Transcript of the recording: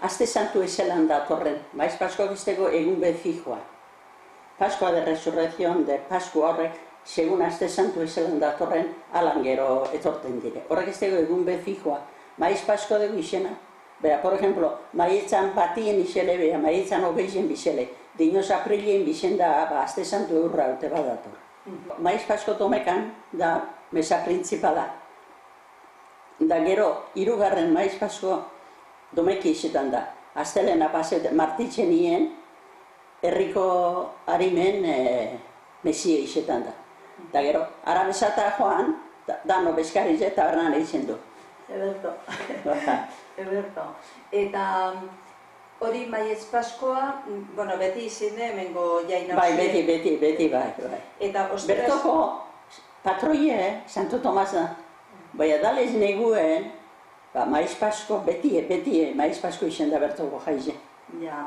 Aste santu ezelan datorren, maiz Pasko bizteko egun befijoa. Paskoa de resurrección de Paskua horrek, segun aste santu ezelan datorren, alan gero etorten dire. Horrek ez dago egun befijoa, maiz Pasko dugu izena. Bera, por ejemplo, maietzan batien izele, bera, maietzan hogeizien bizele, dinoz aprilien bizen da, aste santu eurra ute bat dator. Maiz Pasko tomekan, da mesa principala. Da gero, hirugarren maiz Pasko domeki izetan da. Astelena paset martitzen nien, herriko harimen mesie izetan da. Da gero, arabesata joan, dano bezkariz eta bernan eitzen du. Eberto. Eberto. Eta hori maiz Paskoa, bueno, beti izine hemengo jaina Bai, beti, bai. Eta Bertoko patroie, Santo Tomas da. Bai, adalez neguen, maiz Pasko, beti, maiz Pasko izen da bertoko jaize. Ja.